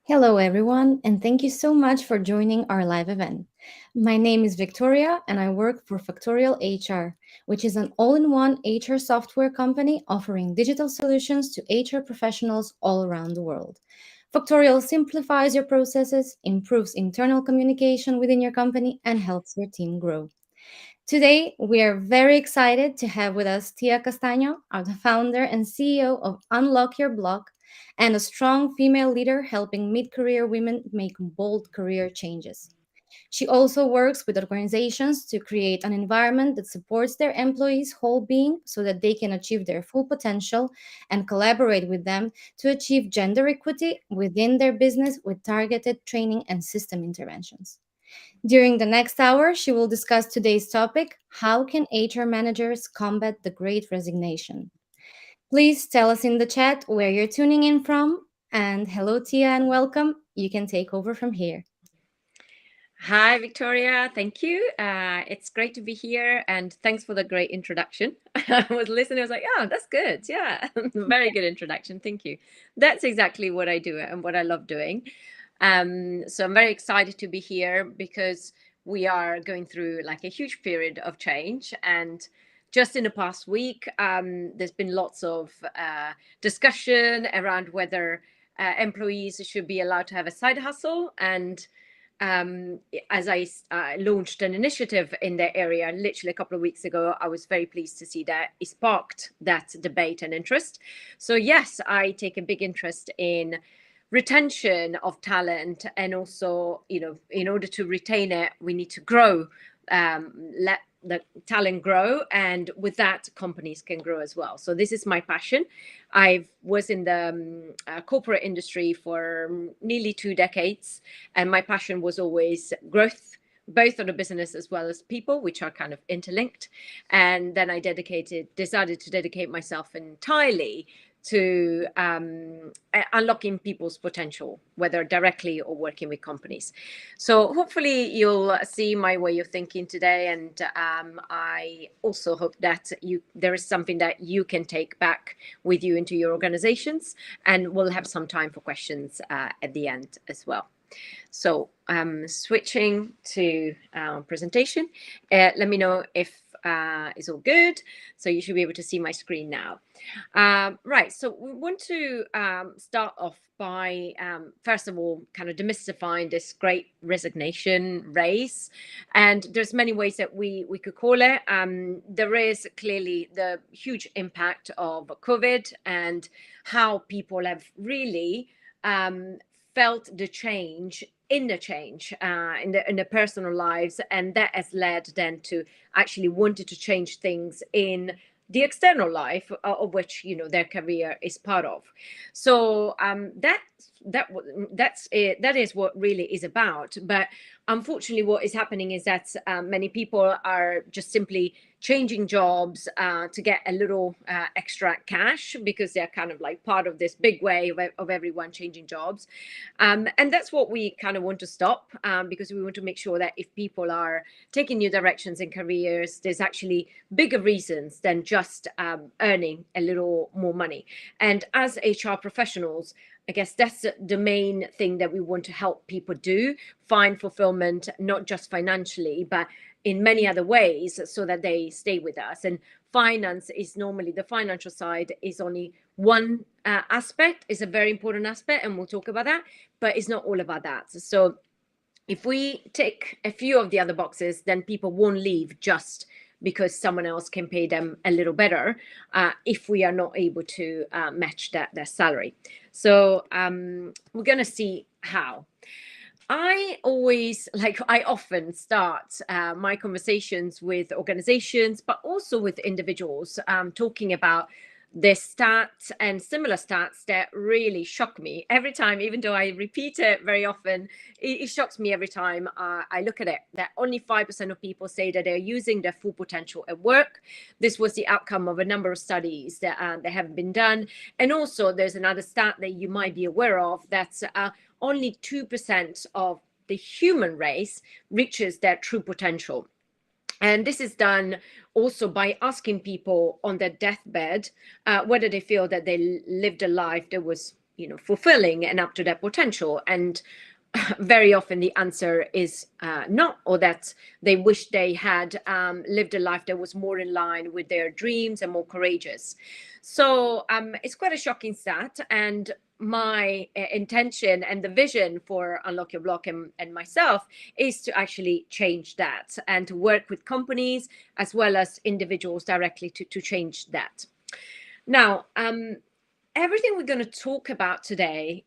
Hello, everyone, and thank you so much for joining our live event. My name is Victoria, and I work for Factorial HR, which is an all in one HR software company offering digital solutions to HR professionals all around the world. Factorial simplifies your processes, improves internal communication within your company, and helps your team grow. Today, we are very excited to have with us Tia Castagno, the founder and CEO of UnlockYourBlock, and a strong female leader helping mid career women make bold career changes. She also works with organizations to create an environment that supports their employees' whole being so that they can achieve their full potential and collaborate with them to achieve gender equity within their business with targeted training and system interventions. During the next hour, she will discuss today's topic: how can HR managers combat the Great Resignation? Please tell us in the chat where you're tuning in from. And hello, Tia, and welcome. You can take over from here. Hi, Victoria. Thank you. It's great to be here, and thanks for the great introduction. I was listening. I was like, "Oh, that's good. Yeah, very good introduction. Thank you." That's exactly what I do and what I love doing. So I'm very excited to be here because we are going through like a huge period of change, and just in the past week, there's been lots of discussion around whether employees should be allowed to have a side hustle and um, as I launched an initiative in that area literally a couple of weeks ago, I was very pleased to see that it sparked that debate and interest. So yes, I take a big interest in retention of talent, and also, in order to retain it, we need to grow, let the talent grow, and with that companies can grow as well. So this is my passion. I was in the corporate industry for nearly 2 decades, and my passion was always growth, both on the business as well as people, which are kind of interlinked. And then I decided to dedicate myself entirely to unlocking people's potential, whether directly or working with companies. So hopefully you'll see my way of thinking today, and I also hope that there is something that you can take back with you into your organizations, and we'll have some time for questions at the end as well. So switching to our presentation, let me know if it's all good. So you should be able to see my screen now. Right, so we want to start off by, first of all, kind of demystifying this Great Resignation race. And there's many ways that we could call it. There is clearly the huge impact of COVID and how people have really felt the change in their personal lives, and that has led then to actually wanted to change things in the external life, of which their career is part of. So that's it. That is what really is about. But unfortunately, what is happening is that many people are just simply changing jobs to get a little extra cash, because they're kind of like part of this big wave of everyone changing jobs. And that's what we kind of want to stop, because we want to make sure that if people are taking new directions in careers, there's actually bigger reasons than just earning a little more money. And as HR professionals, I guess that's the main thing that we want to help people do: find fulfillment, not just financially, but in many other ways, so that they stay with us. And finance is normally, the financial side is only one aspect, is a very important aspect, and we'll talk about that, but it's not all about that. So if we tick a few of the other boxes, then people won't leave just because someone else can pay them a little better, if we are not able to match their salary. So we're going to see how. I often start my conversations with organizations, but also with individuals, talking about this stats and similar stats that really shock me every time. Even though I repeat it very often, it shocks me every time I look at it, that only 5% of people say that they're using their full potential at work. This was the outcome of a number of studies that have been done. And also there's another stat that you might be aware of, that's only 2% of the human race reaches their true potential. And this is done also by asking people on their deathbed whether they feel that they lived a life that was fulfilling and up to their potential? And very often the answer is not, or that they wish they had lived a life that was more in line with their dreams and more courageous. So it's quite a shocking stat. And my intention and the vision for Unlock Your Block and myself is to actually change that and to work with companies as well as individuals directly to change that. Now, everything we're going to talk about today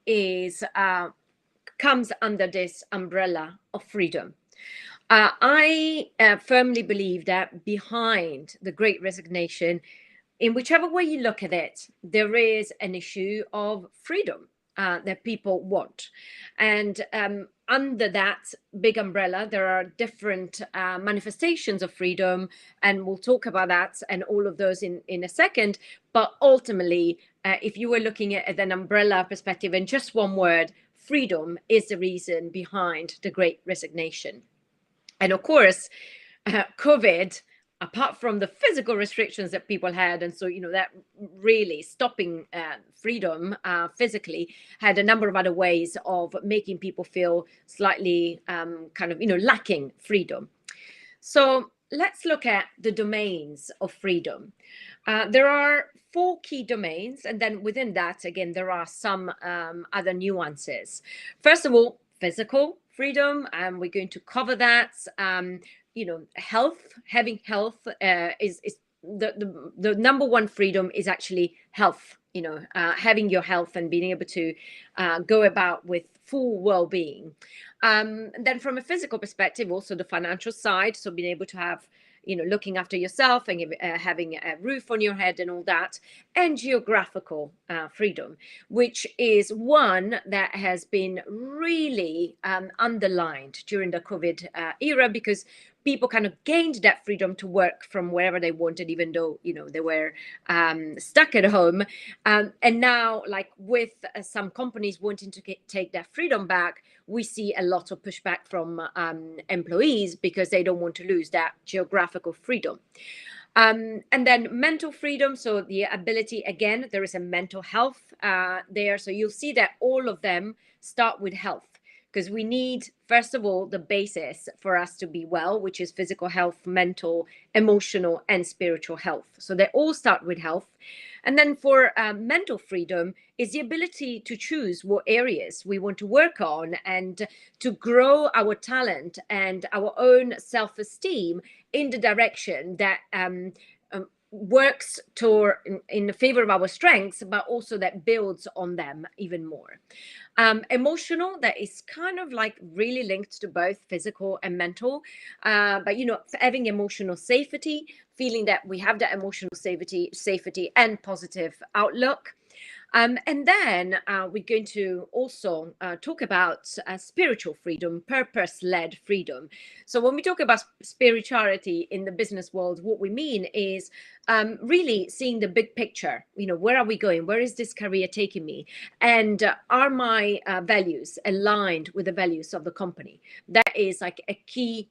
comes under this umbrella of freedom. I firmly believe that behind the Great Resignation, in whichever way you look at it, there is an issue of freedom that people want. And under that big umbrella, there are different manifestations of freedom, and we'll talk about that and all of those in a second. But ultimately, if you were looking at an umbrella perspective in just one word, freedom is the reason behind the Great Resignation. And of course, COVID, apart from the physical restrictions that people had, and so that really stopping freedom physically, had a number of other ways of making people feel slightly kind of lacking freedom. So let's look at the domains of freedom. There are 4 key domains, and then within that, again, there are some other nuances. First of all, physical freedom, and we're going to cover that. Health, having health is the number one freedom is actually health. Having your health and being able to go about with full well-being. Then from a physical perspective, also the financial side, so being able to have looking after yourself and having a roof on your head and all that, and geographical freedom, which is one that has been really underlined during the COVID era, because people kind of gained that freedom to work from wherever they wanted, even though they were stuck at home. And now, like with some companies wanting to take that freedom back, we see a lot of pushback from employees because they don't want to lose that geographical freedom. And then mental freedom, so the ability, again, there is a mental health there. So you'll see that all of them start with health, because we need, first of all, the basis for us to be well, which is physical health, mental, emotional, and spiritual health. So they all start with health. And then for mental freedom is the ability to choose what areas we want to work on and to grow our talent and our own self-esteem in the direction that works in favor of our strengths, but also that builds on them even more. Emotional, that is kind of like really linked to both physical and mental, but having emotional safety, feeling that we have that emotional safety and positive outlook. And then we're going to also talk about spiritual freedom, purpose-led freedom. So when we talk about spirituality in the business world, what we mean is really seeing the big picture. Where are we going? Where is this career taking me? And are my values aligned with the values of the company? That is like a key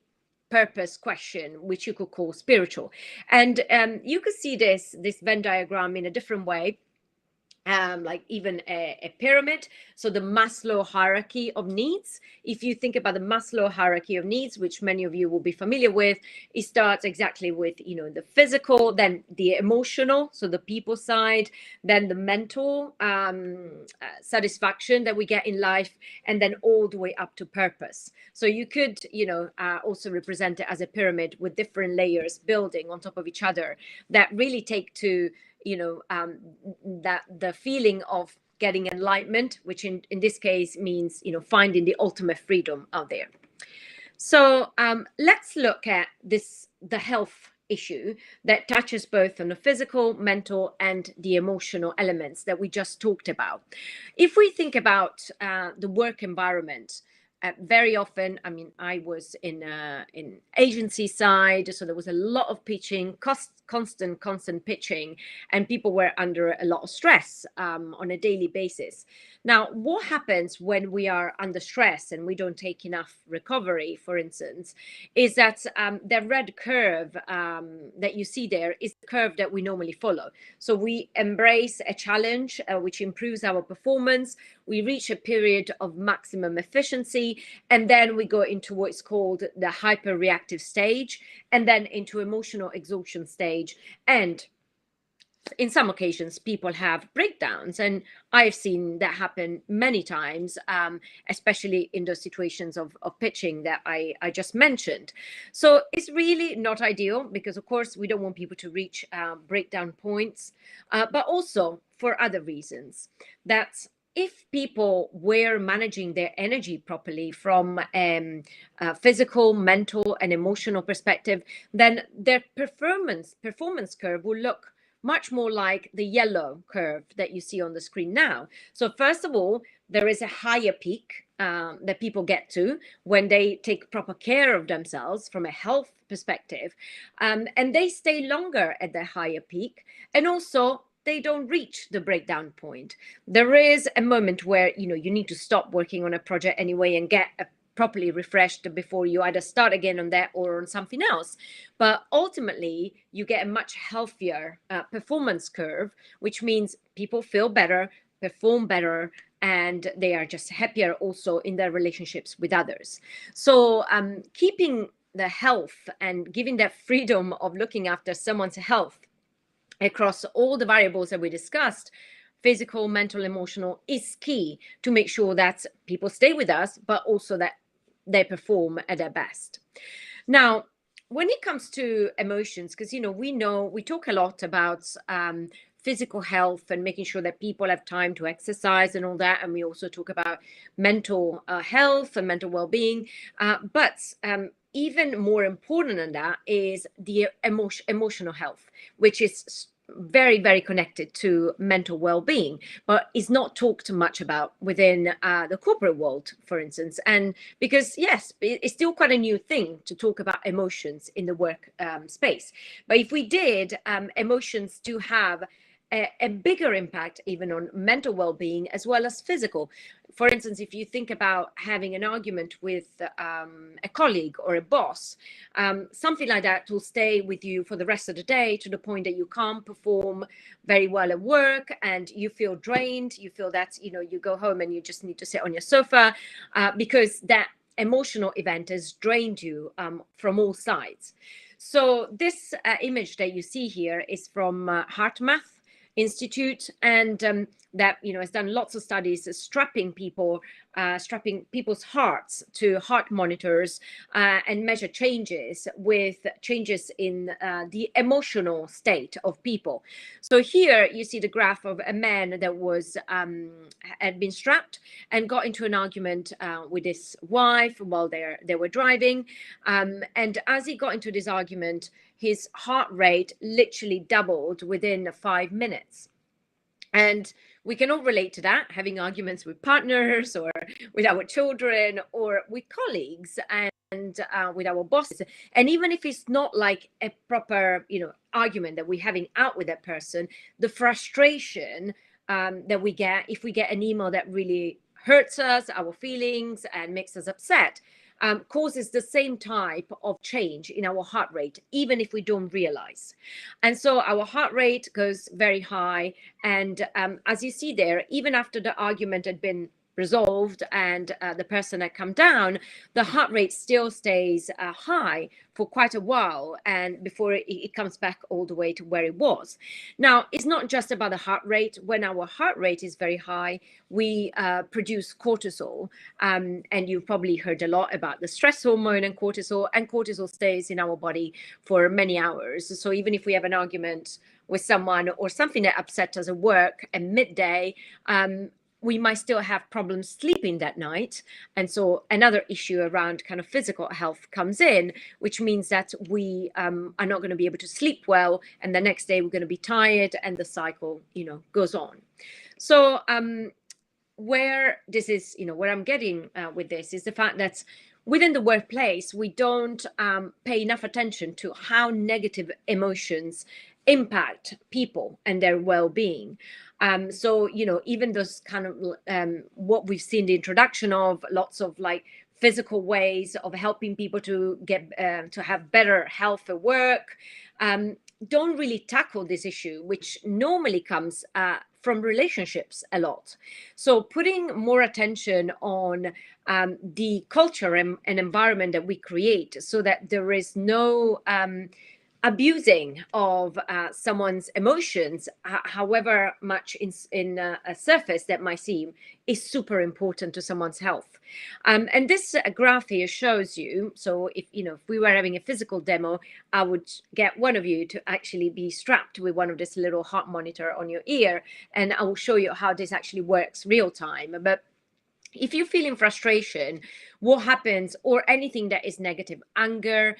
purpose question, which you could call spiritual. And you could see this Venn diagram in a different way. Like even a pyramid. So the Maslow hierarchy of needs, if you think about the Maslow hierarchy of needs, which many of you will be familiar with, it starts exactly with, the physical, then the emotional, so the people side, then the mental satisfaction that we get in life, and then all the way up to purpose. So you could, also represent it as a pyramid with different layers building on top of each other that really take to that the feeling of getting enlightenment, which in this case means finding the ultimate freedom out there. So let's look at the health issue that touches both on the physical, mental, and the emotional elements that we just talked about. If we think about the work environment, very often, I mean, I was in agency side, so there was a lot of pitching, constant pitching, and people were under a lot of stress on a daily basis. Now, what happens when we are under stress and we don't take enough recovery, for instance, is that the red curve that you see there is the curve that we normally follow. So we embrace a challenge, which improves our performance. We reach a period of maximum efficiency, and then we go into what's called the hyper-reactive stage, and then into emotional exhaustion stage. And in some occasions, people have breakdowns, and I've seen that happen many times, especially in those situations of pitching that I just mentioned. So it's really not ideal because, of course, we don't want people to reach breakdown points, but also for other reasons. That if people were managing their energy properly from a physical, mental, and emotional perspective, then their performance curve will look much more like the yellow curve that you see on the screen now. So first of all, there is a higher peak that people get to when they take proper care of themselves from a health perspective, and they stay longer at the higher peak, and also they don't reach the breakdown point. There is a moment where you need to stop working on a project anyway and get properly refreshed before you either start again on that or on something else. But ultimately, you get a much healthier performance curve, which means people feel better, perform better, and they are just happier also in their relationships with others. So keeping the health and giving that freedom of looking after someone's health across all the variables that we discussed, physical, mental, emotional, is key to make sure that people stay with us, but also that they perform at their best. Now, when it comes to emotions, because we talk a lot about physical health and making sure that people have time to exercise and all that, and we also talk about mental health and mental well-being, but even more important than that is the emotional health, which is very, very connected to mental well-being, but is not talked much about within the corporate world, for instance. And because, yes, it's still quite a new thing to talk about emotions in the work space. But if we did, emotions do have a bigger impact even on mental well-being as well as physical. For instance, if you think about having an argument with a colleague or a boss, something like that will stay with you for the rest of the day, to the point that you can't perform very well at work and you feel drained. You feel that, you go home and you just need to sit on your sofa because that emotional event has drained you from all sides. So this image that you see here is from HeartMath Institute, and that has done lots of studies strapping people's hearts to heart monitors and measure changes in the emotional state of people. So here you see the graph of a man that was had been strapped and got into an argument with his wife while they were driving, and as he got into this argument, his heart rate literally doubled within 5 minutes. And we can all relate to that, having arguments with partners or with our children or with colleagues and with our bosses. And even if it's not like a proper, argument that we're having out with that person, the frustration that we get if we get an email that really hurts us, our feelings, and makes us upset, causes the same type of change in our heart rate, even if we don't realize. And so our heart rate goes very high. And as you see there, even after the argument had been resolved and the person had come down, the heart rate still stays high for quite a while, and before it comes back all the way to where it was. Now, it's not just about the heart rate. When our heart rate is very high, we produce cortisol, and you've probably heard a lot about the stress hormone and cortisol stays in our body for many hours. So even if we have an argument with someone or something that upset us at work at midday, we might still have problems sleeping that night. And so another issue around kind of physical health comes in, which means that we are not going to be able to sleep well. And the next day we're going to be tired, and the cycle, goes on. So where this is, where I'm getting with this is the fact that within the workplace, we don't pay enough attention to how negative emotions impact people and their well-being. So, even those kind of what we've seen the introduction of lots of like physical ways of helping people to get to have better health at work, don't really tackle this issue, which normally comes from relationships a lot. So putting more attention on the culture and environment that we create, so that there is no abusing of someone's emotions, however much in a surface that might seem, is super important to someone's health. And this graph here shows you, so if we were having a physical demo, I would get one of you to actually be strapped with one of this little heart monitor on your ear, and I will show you how this actually works real time. But if you're feeling frustration, what happens, or anything that is negative, anger,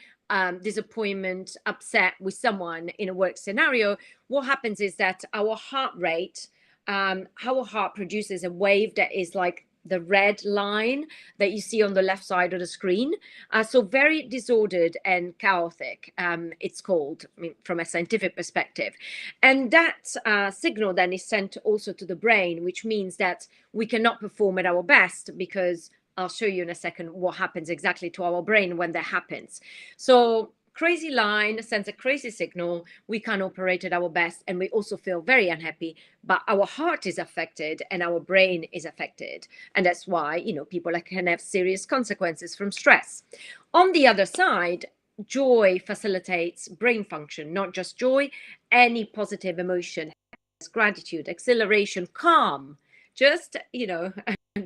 disappointment, upset with someone in a work scenario, what happens is that our heart rate, our heart produces a wave that is like the red line that you see on the left side of the screen. So very disordered and chaotic, it's called, from a scientific perspective. And that signal then is sent also to the brain, which means that we cannot perform at our best, because I'll show you in a second what happens exactly to our brain when that happens. So crazy line sends a crazy signal, we can't operate at our best, and we also feel very unhappy, but our heart is affected and our brain is affected. And that's why, people can have serious consequences from stress. On the other side, joy facilitates brain function, not just joy, any positive emotion, gratitude, exhilaration, calm, just,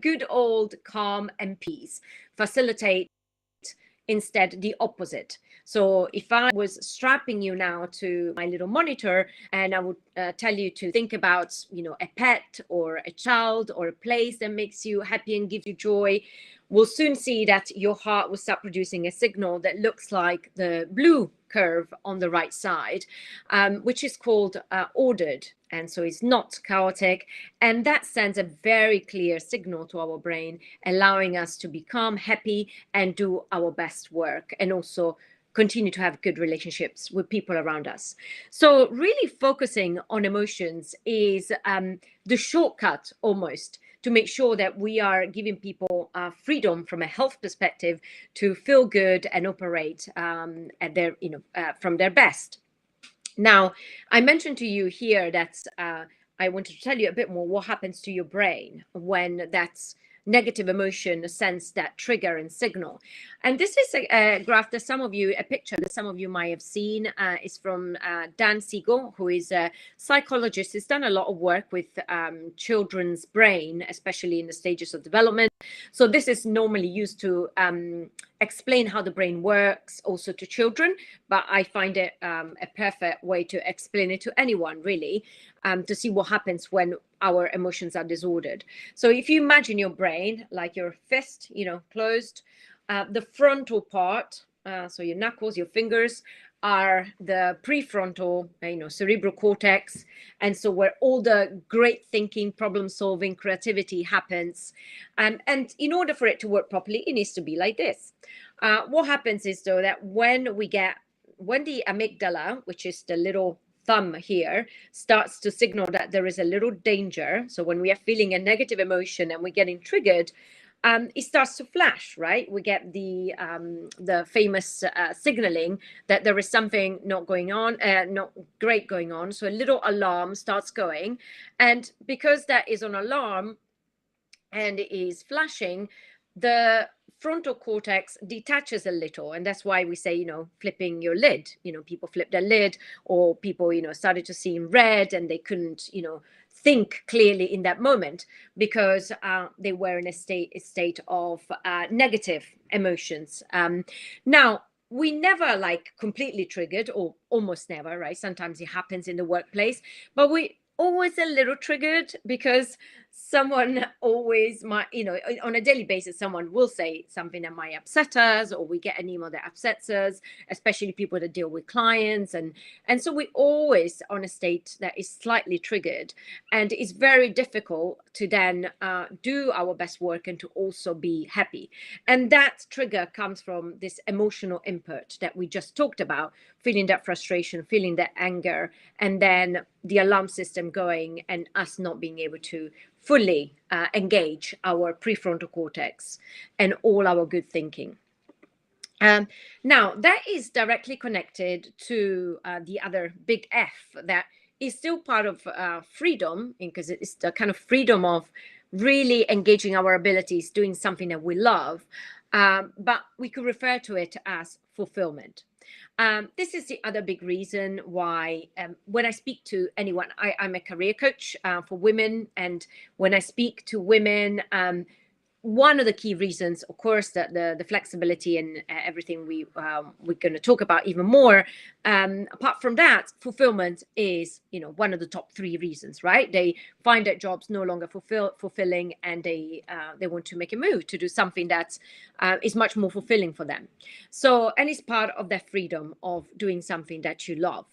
good old calm and peace facilitate instead the opposite. So if I was strapping you now to my little monitor and I would tell you to think about, a pet or a child or a place that makes you happy and gives you joy, we'll soon see that your heart will start producing a signal that looks like the blue curve on the right side, which is called ordered. And so it's not chaotic. And that sends a very clear signal to our brain, allowing us to become happy and do our best work, and also continue to have good relationships with people around us. So really focusing on emotions is the shortcut almost to make sure that we are giving people freedom from a health perspective to feel good and operate at their, from their best. Now, I mentioned to you here that I wanted to tell you a bit more what happens to your brain when that's negative emotion sends that trigger and signal. And this is a graph that a picture that some of you might have seen. Is from Dan Siegel, who is a psychologist. He's done a lot of work with children's brain, especially in the stages of development. So this is normally used to explain how the brain works also to children, but I find it a perfect way to explain it to anyone, really, to see what happens when our emotions are disordered. So if you imagine your brain like your fist, closed, the frontal part, so your knuckles, your fingers, are the prefrontal, cerebral cortex. And so where all the great thinking, problem solving, creativity happens. And in order for it to work properly, it needs to be like this. What happens is, though, that when the amygdala, which is the little thumb here, starts to signal that there is a little danger. So when we are feeling a negative emotion and we're getting triggered, it starts to flash, right? We get the famous signaling that there is something not great going on. So a little alarm starts going. And because that is an alarm and it is flashing, the frontal cortex detaches a little. And that's why we say, flipping your lid. People flip their lid, or people, started to see in red and they couldn't, think clearly in that moment, because they were in a state of negative emotions. Now, we never completely triggered, or almost never, right? Sometimes it happens in the workplace, but we always a little triggered, because someone always might, on a daily basis, someone will say something that might upset us, or we get an email that upsets us, especially people that deal with clients. And so we always on a state that is slightly triggered, and it's very difficult to then do our best work and to also be happy. And that trigger comes from this emotional input that we just talked about, feeling that frustration, feeling that anger, and then the alarm system going and us not being able to fully engage our prefrontal cortex and all our good thinking. Now, that is directly connected to the other big F that is still part of freedom, because it's the kind of freedom of really engaging our abilities, doing something that we love. But we could refer to it as fulfillment. This is the other big reason why when I speak to anyone, I'm a career coach for women. And when I speak to women, one of the key reasons, of course, that the flexibility and everything we're going to talk about even more. Apart from that, fulfillment is, one of the top three reasons, right? They find that jobs no longer fulfilling, and they want to make a move to do something that is much more fulfilling for them. So, and it's part of their freedom of doing something that you love.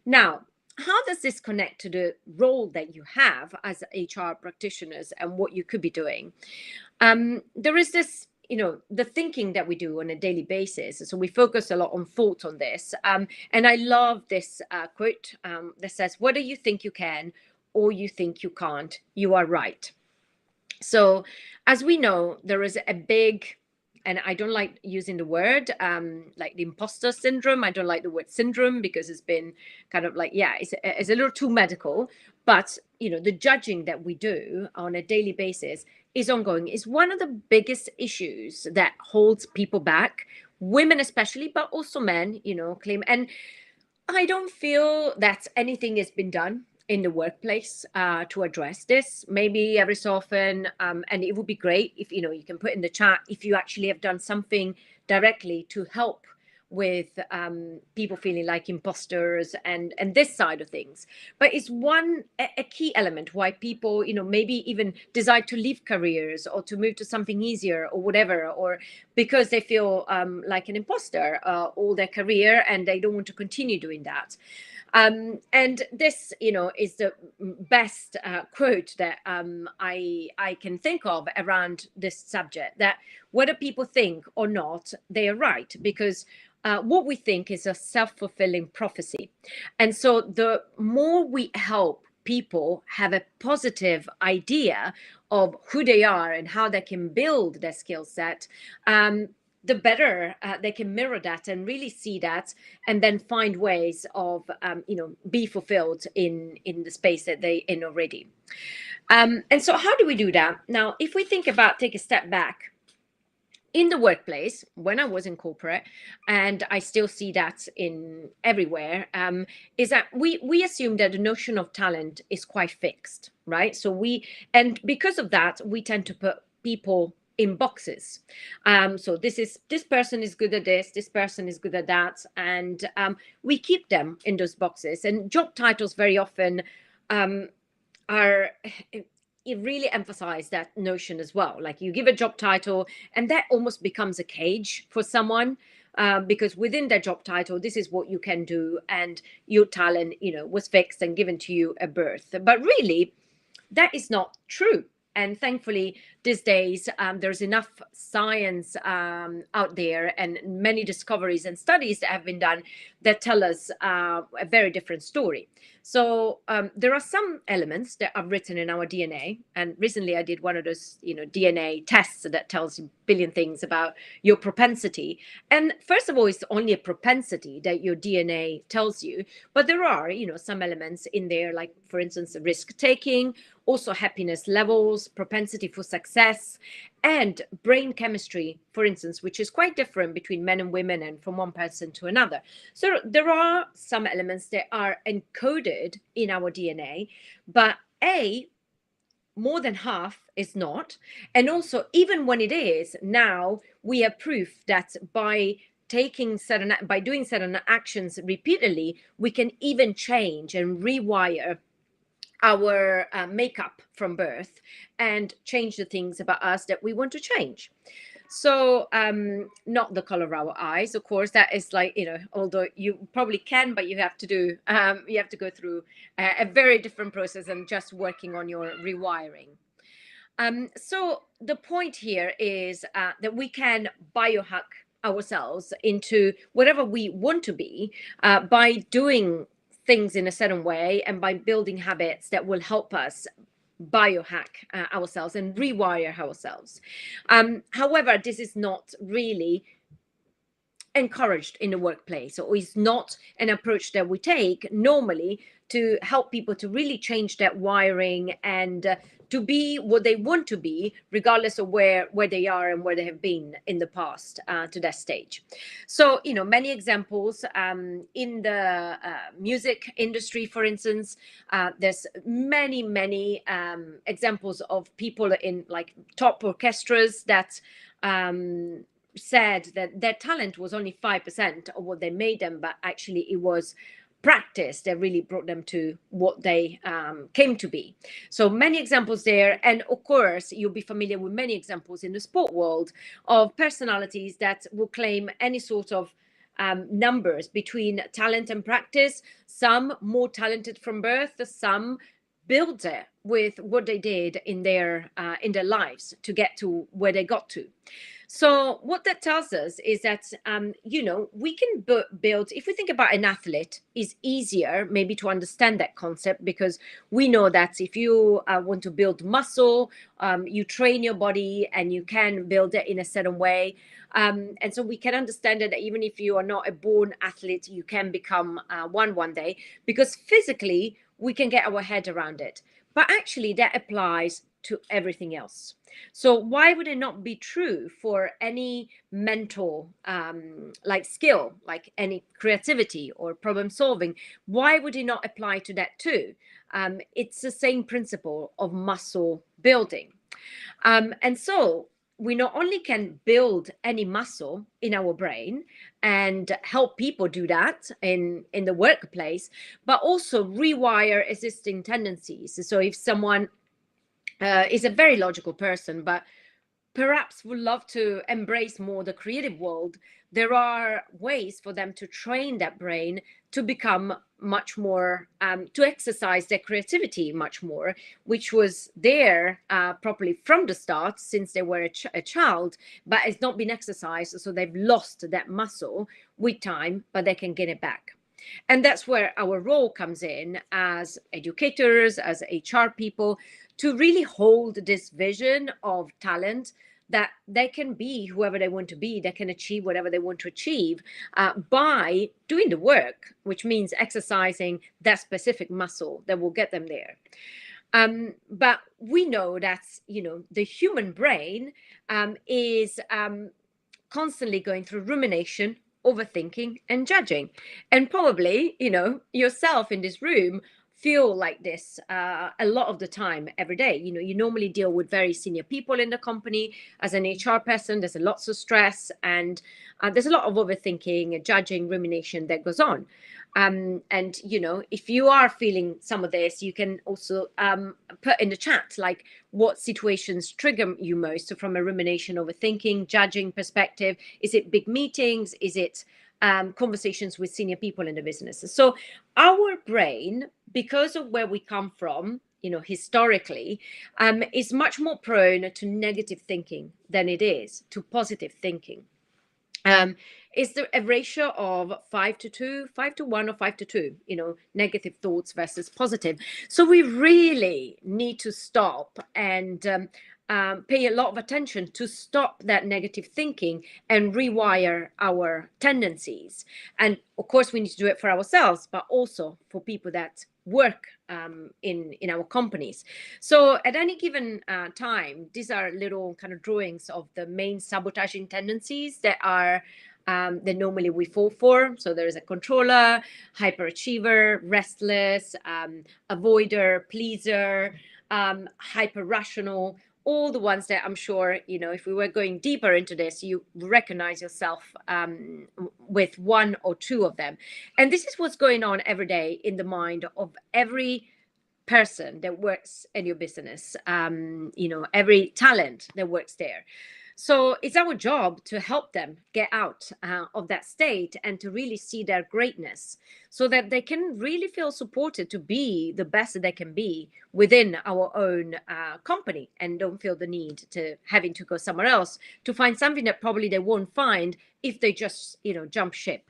Now, how does this connect to the role that you have as HR practitioners and what you could be doing? There is this, the thinking that we do on a daily basis. So we focus a lot on thought on this. And I love this quote that says, whether you think you can or you think you can't, you are right. So as we know, there is a big, and I don't like using the word like the imposter syndrome. I don't like the word syndrome because it's been kind of like, it's a little too medical. But, the judging that we do on a daily basis is ongoing. It's one of the biggest issues that holds people back, women especially, but also men, claim. And I don't feel that anything has been done in the workplace to address this. Maybe every so often, and it would be great if you can put in the chat if you actually have done something directly to help with people feeling like imposters and this side of things. But it's a key element why people maybe even decide to leave careers or to move to something easier or whatever, or because they feel like an imposter all their career and they don't want to continue doing that. And this, is the best quote that I can think of around this subject, that whether people think or not, they are right, because what we think is a self-fulfilling prophecy. And so the more we help people have a positive idea of who they are and how they can build their skill set, the better they can mirror that and really see that, and then find ways of, be fulfilled in the space that they're in already. And so how do we do that? Now, if we take a step back, in the workplace, when I was in corporate, and I still see that in everywhere, is that we assume that the notion of talent is quite fixed, right? So and because of that, we tend to put people in boxes. So this person is good at this person is good at that, and we keep them in those boxes. And job titles very often are it really emphasize that notion as well. Like, you give a job title and that almost becomes a cage for someone, because within their job title, this is what you can do, and your talent, was fixed and given to you at birth. But really, that is not true. And thankfully, these days, there's enough science out there and many discoveries and studies that have been done that tell us a very different story. So there are some elements that are written in our DNA. And recently I did one of those, DNA tests that tells you a billion things about your propensity. And first of all, it's only a propensity that your DNA tells you. But there are, some elements in there, like, for instance, risk taking, also happiness levels, propensity for success, and brain chemistry, for instance, which is quite different between men and women and from one person to another. So there are some elements that are encoded in our DNA, but more than half is not. And also, even when it is, now we have proof that by doing certain actions repeatedly, we can even change and rewire our makeup from birth and change the things about us that we want to change. So not the color of our eyes, of course, that is like, although you probably can, but you have to do you have to go through a very different process than just working on your rewiring. So the point here is that we can biohack ourselves into whatever we want to be by doing things in a certain way and by building habits that will help us biohack ourselves and rewire ourselves. However, this is not really encouraged in the workplace, or is not an approach that we take normally to help people to really change that wiring and to be what they want to be, regardless of where they are and where they have been in the past to that stage. So, many examples in the music industry, for instance. There's many examples of people in like top orchestras that said that their talent was only 5% of what they made them, but actually it was practice that really brought them to what they came to be. So many examples there. And of course, you'll be familiar with many examples in the sport world of personalities that will claim any sort of numbers between talent and practice. Some more talented from birth, some built it with what they did in their lives to get to where they got to. So what that tells us is that, we can build, if we think about an athlete, is easier maybe to understand that concept, because we know that if you want to build muscle, you train your body and you can build it in a certain way. And so we can understand that even if you are not a born athlete, you can become one day, because physically we can get our head around it. But actually that applies to everything else. So why would it not be true for any mental like skill, like any creativity or problem solving? Why would it not apply to that too? It's the same principle of muscle building. And so we not only can build any muscle in our brain and help people do that in the workplace, but also rewire existing tendencies. So if someone is a very logical person, but perhaps would love to embrace more the creative world, there are ways for them to train that brain to become much more, to exercise their creativity much more, which was there properly from the start since they were a child, but it's not been exercised. So they've lost that muscle with time, but they can get it back. And that's where our role comes in as educators, as HR people, to really hold this vision of talent, that they can be whoever they want to be, they can achieve whatever they want to achieve by doing the work, which means exercising that specific muscle that will get them there. But we know that, the human brain is constantly going through rumination, overthinking, and judging. And probably, yourself in this room feel like this a lot of the time, every day. You normally deal with very senior people in the company. As an HR person, there's lots of stress, and there's a lot of overthinking, judging, rumination that goes on. And if you are feeling some of this, you can also put in the chat like what situations trigger you most. So from a rumination, overthinking, judging perspective, is it big meetings? Is it conversations with senior people in the business? So our brain, because of where we come from, historically, is much more prone to negative thinking than it is to positive thinking. Is there a ratio of 5-2, 5-1, or 5-2, negative thoughts versus positive? So we really need to stop and pay a lot of attention to stop that negative thinking and rewire our tendencies. And of course, we need to do it for ourselves, but also for people that work in our companies. So at any given time, these are little kind of drawings of the main sabotaging tendencies that are that normally we fall for. So there is a controller, hyperachiever, restless, avoider, pleaser, hyper rational, all the ones that I'm sure, if we were going deeper into this, you recognize yourself with one or two of them. And this is what's going on every day in the mind of every person that works in your business, every talent that works there. So it's our job to help them get out of that state and to really see their greatness so that they can really feel supported to be the best that they can be within our own company, and don't feel the need to having to go somewhere else to find something that probably they won't find if they just, jump ship.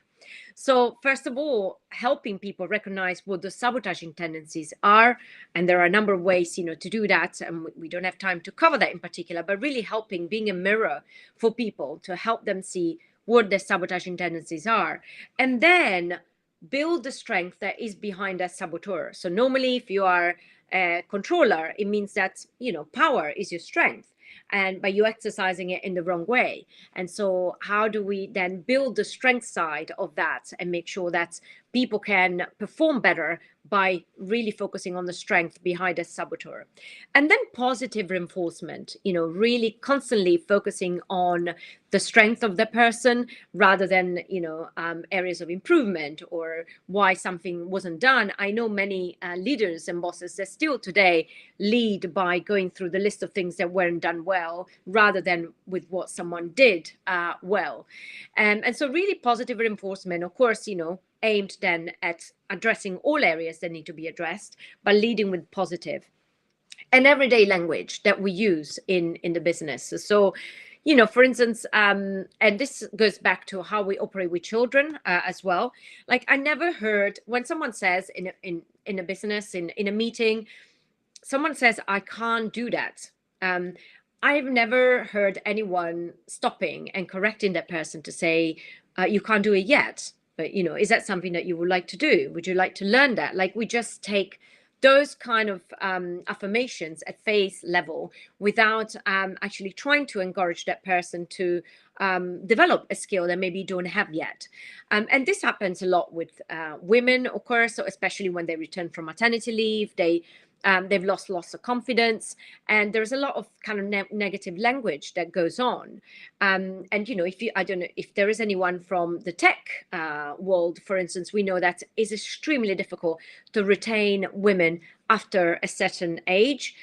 So, first of all, helping people recognize what the sabotaging tendencies are. And there are a number of ways, to do that. And we don't have time to cover that in particular, but really helping, being a mirror for people to help them see what their sabotaging tendencies are. And then build the strength that is behind that saboteur. So, normally, if you are a controller, it means that, power is your strength, and by you exercising it in the wrong way. And so how do we then build the strength side of that and make sure that people can perform better by really focusing on the strength behind a saboteur? And then positive reinforcement, really constantly focusing on the strength of the person rather than, areas of improvement or why something wasn't done. I know many leaders and bosses that still today lead by going through the list of things that weren't done well rather than with what someone did well. And so really positive reinforcement, of course, aimed then at addressing all areas that need to be addressed, but leading with positive and everyday language that we use in the business. So, for instance, and this goes back to how we operate with children as well. Like, I never heard when someone says in a business, in a meeting, someone says, I can't do that. I've never heard anyone stopping and correcting that person to say, you can't do it yet. But, is that something that you would like to do? Would you like to learn that? Like, we just take those kind of affirmations at face level without actually trying to encourage that person to develop a skill that maybe you don't have yet. And this happens a lot with women, of course, so especially when they return from maternity leave, they've lost lots of confidence, and there's a lot of kind of negative language that goes on. And I don't know if there is anyone from the tech world, for instance, we know that it's extremely difficult to retain women after a certain age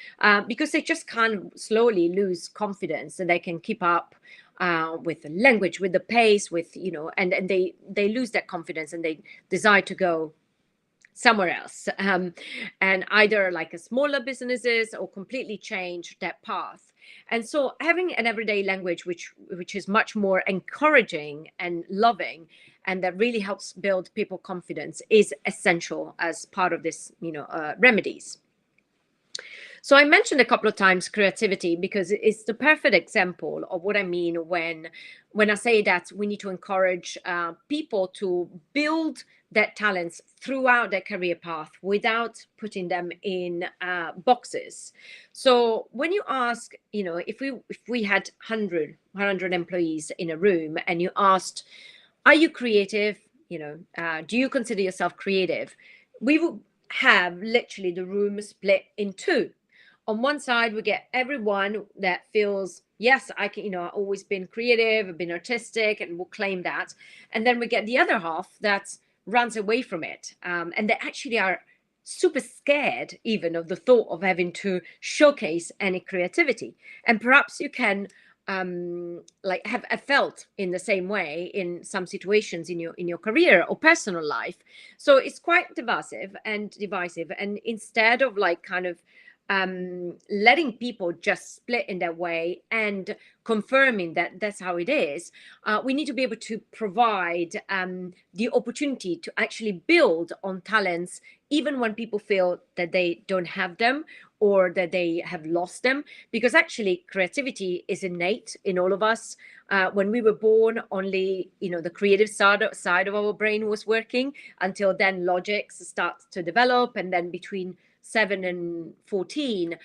because they just kind of slowly lose confidence, and they can keep up with the language, with the pace, with and they lose that confidence and they decide to go somewhere else, and either like a smaller businesses or completely change that path. And so having an everyday language which is much more encouraging and loving, and that really helps build people confidence, is essential as part of this remedies. So I mentioned a couple of times creativity because it's the perfect example of what I mean when I say that we need to encourage people to build their talents throughout their career path without putting them in boxes. So when you ask, if we had 100 employees in a room and you asked, are you creative? Do you consider yourself creative? We would have literally the room split in two. On one side, we get everyone that feels, yes, I can, I've always been creative, I've been artistic, and will claim that. And then we get the other half that runs away from it. And they actually are super scared even of the thought of having to showcase any creativity. And perhaps you can have felt in the same way in some situations in your career or personal life. So it's quite divisive. And instead of letting people just split in that way and confirming that that's how it is, we need to be able to provide the opportunity to actually build on talents even when people feel that they don't have them or that they have lost them, because actually creativity is innate in all of us. When we were born, only the creative side of our brain was working. Until then, logic starts to develop, and then between 7 and 14,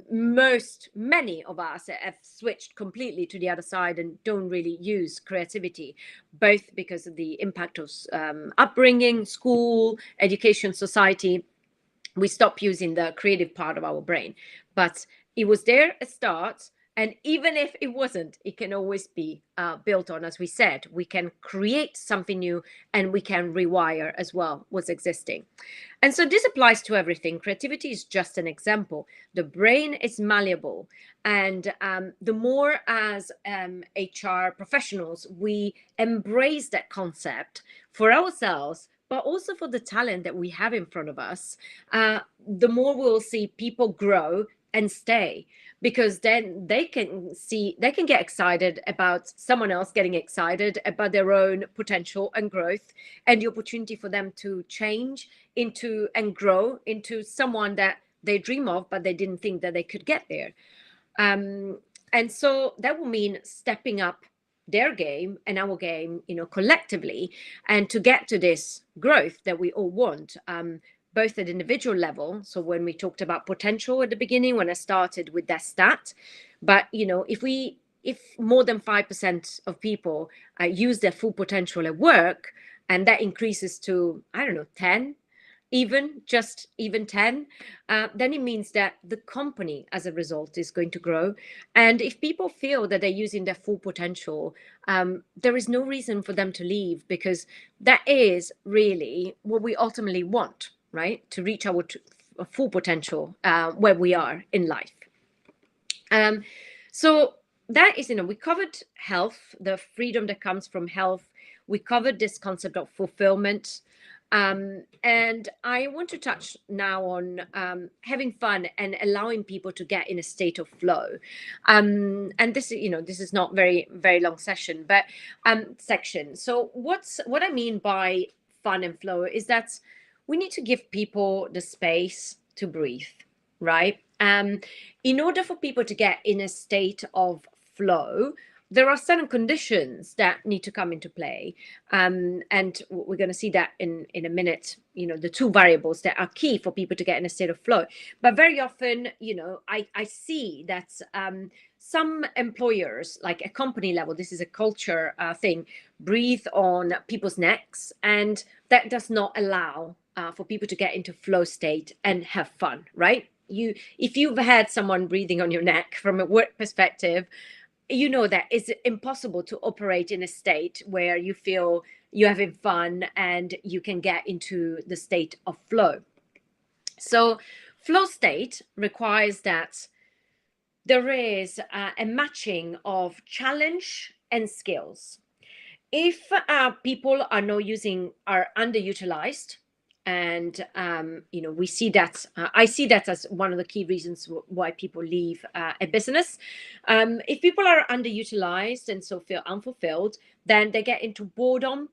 many of us have switched completely to the other side and don't really use creativity, both because of the impact of upbringing, school, education, society. We stop using the creative part of our brain, but it was there at start, And even if it wasn't, it can always be built on. As we said, we can create something new, and we can rewire as well what's existing. And so this applies to everything. Creativity is just an example. The brain is malleable. And the more as HR professionals, we embrace that concept for ourselves, but also for the talent that we have in front of us, the more we'll see people grow and stay, because then they can get excited about someone else getting excited about their own potential and growth, and the opportunity for them to change into and grow into someone that they dream of, but they didn't think that they could get there. And so that will mean stepping up their game and our game, collectively, and to get to this growth that we all want, both at individual level. So when we talked about potential at the beginning, when I started with that stat, but if more than 5% of people use their full potential at work, and that increases to, I don't know, 10, even 10, then it means that the company as a result is going to grow. And if people feel that they're using their full potential, there is no reason for them to leave, because that is really what we ultimately want, right? To reach our full potential where we are in life. So that is, we covered health, the freedom that comes from health. We covered this concept of fulfillment. And I want to touch now on having fun and allowing people to get in a state of flow. And this is not very long session, but section. So what I mean by fun and flow is that we need to give people the space to breathe, right? In order for people to get in a state of flow, there are certain conditions that need to come into play. And we're going to see that in a minute, the two variables that are key for people to get in a state of flow. But very often, I see that some employers, like a company level, this is a culture thing, breathe on people's necks, and that does not allow for people to get into flow state and have fun, right? If you've had someone breathing on your neck from a work perspective, you know that it's impossible to operate in a state where you feel you're having fun and you can get into the state of flow. So flow state requires that there is a matching of challenge and skills. If people are underutilized, and we see that, I see that as one of the key reasons why people leave a business. If people are underutilized and so feel unfulfilled, then they get into boredom,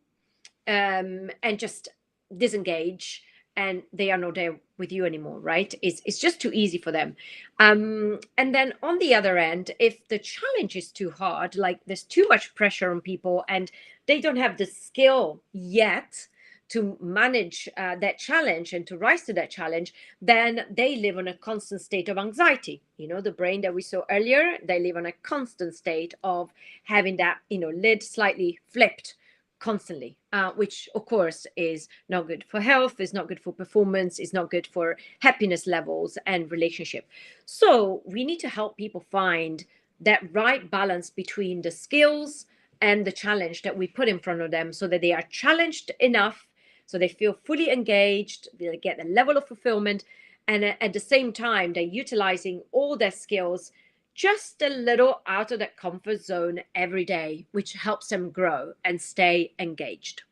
and just disengage, and they are not there with you anymore, right? It's just too easy for them. And then on the other end, if the challenge is too hard, like there's too much pressure on people and they don't have the skill yet to manage that challenge and to rise to that challenge, then they live on a constant state of anxiety. The brain that we saw earlier, they live on a constant state of having that lid slightly flipped constantly, which of course is not good for health, is not good for performance, is not good for happiness levels and relationship. So we need to help people find that right balance between the skills and the challenge that we put in front of them, so that they are challenged enough, so they feel fully engaged, they get a level of fulfillment, and at the same time they're utilizing all their skills just a little out of that comfort zone every day, which helps them grow and stay engaged.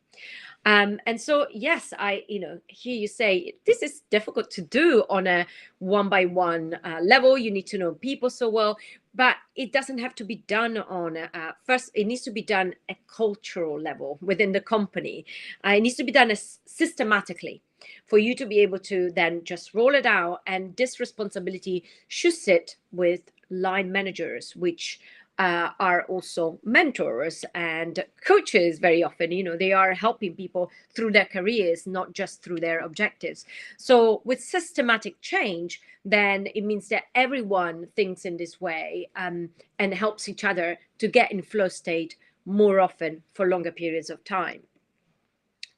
And so, yes, I hear you say this is difficult to do on a one-by-one level. You need to know people so well, but it doesn't have to be done on first. It needs to be done at cultural level within the company. It needs to be done systematically for you to be able to then just roll it out. And this responsibility should sit with line managers, which are also mentors and coaches. Very often, they are helping people through their careers, not just through their objectives. So with systematic change, then it means that everyone thinks in this way, and helps each other to get in flow state more often for longer periods of time.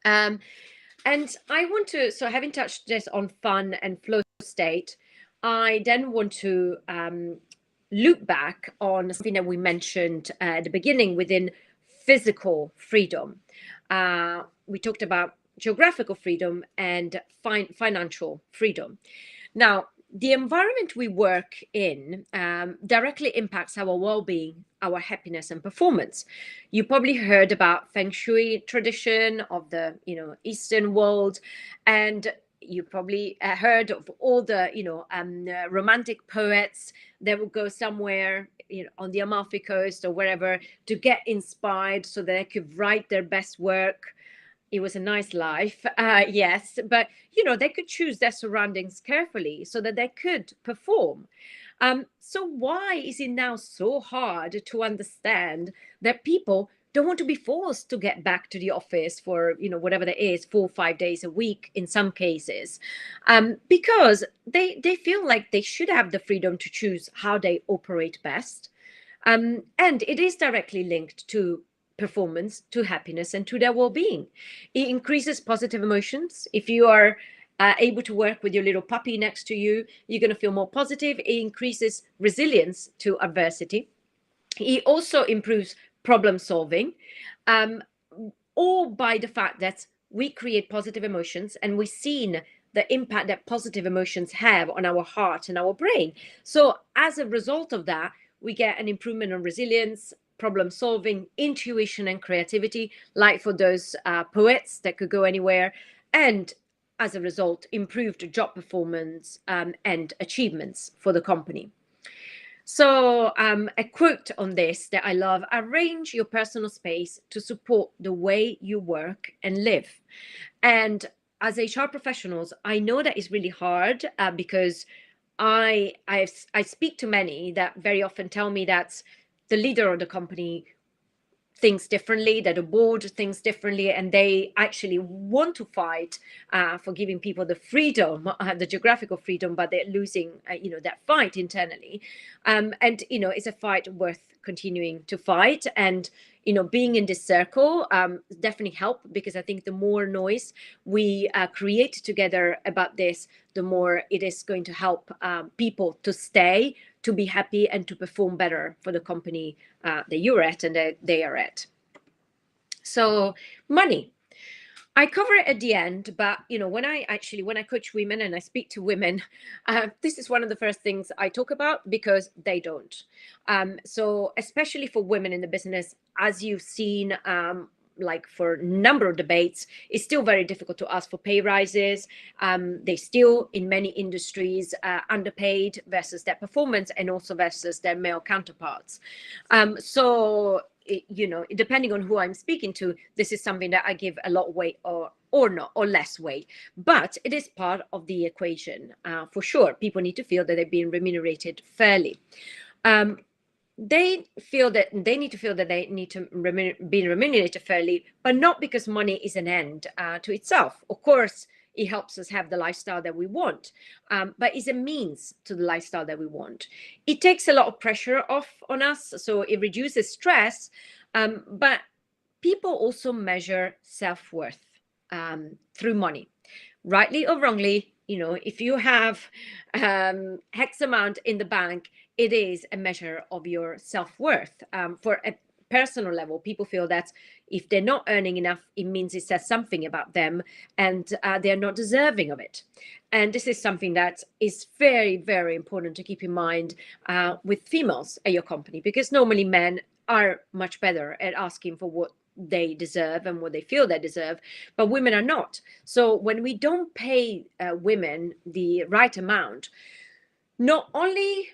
And I want to, so having touched this on fun and flow state, I then want to loop back on something that we mentioned at the beginning within physical freedom. We talked about geographical freedom and financial freedom. Now, the environment we work in directly impacts our well-being, our happiness, and performance. You probably heard about Feng Shui tradition of the Eastern world, and you probably heard of all the romantic poets that will go somewhere on the Amalfi Coast or wherever to get inspired so that they could write their best work. It was a nice life, yes, but they could choose their surroundings carefully so that they could perform. So why is it now so hard to understand that people don't want to be forced to get back to the office for whatever that is, 4 or 5 days a week in some cases, because they feel like they should have the freedom to choose how they operate best, and it is directly linked to performance, to happiness, and to their well-being. It increases positive emotions. If you are able to work with your little puppy next to you, you're going to feel more positive. It increases resilience to adversity. It also improves problem solving, all by the fact that we create positive emotions and we've seen the impact that positive emotions have on our heart and our brain. So as a result of that, we get an improvement in resilience, problem solving, intuition, and creativity, like for those poets that could go anywhere. And as a result, improved job performance and achievements for the company. So a quote on this that I love: arrange your personal space to support the way you work and live. And as HR professionals, I know that is really hard because I speak to many that very often tell me that the leader of the company thinks differently, that the board thinks differently, and they actually want to fight for giving people the freedom, the geographical freedom, but they're losing, that fight internally. And, it's a fight worth continuing to fight. And, being in this circle definitely help, because I think the more noise we create together about this, the more it is going to help people to stay, to be happy, and to perform better for the company that you're at and that they are at. So money, I cover it at the end, but when I coach women and I speak to women, this is one of the first things I talk about, because they don't. So especially for women in the business, as you've seen, like for a number of debates, it's still very difficult to ask for pay rises. They still, in many industries, underpaid versus their performance and also versus their male counterparts. So depending on who I'm speaking to, this is something that I give a lot of weight or not, or less weight. But it is part of the equation, for sure. People need to feel that they're being remunerated fairly. They feel that they need to feel that they need to be remunerated fairly, but not because money is an end to itself. Of course, it helps us have the lifestyle that we want, but it's a means to the lifestyle that we want. It takes a lot of pressure off on us, so it reduces stress, but people also measure self-worth through money, rightly or wrongly. If you have X amount in the bank, it is a measure of your self-worth. For a personal level, people feel that if they're not earning enough, it means it says something about them, and they're not deserving of it. And this is something that is very, very important to keep in mind with females at your company, because normally men are much better at asking for what they deserve and what they feel they deserve, but women are not. So when we don't pay women the right amount, not only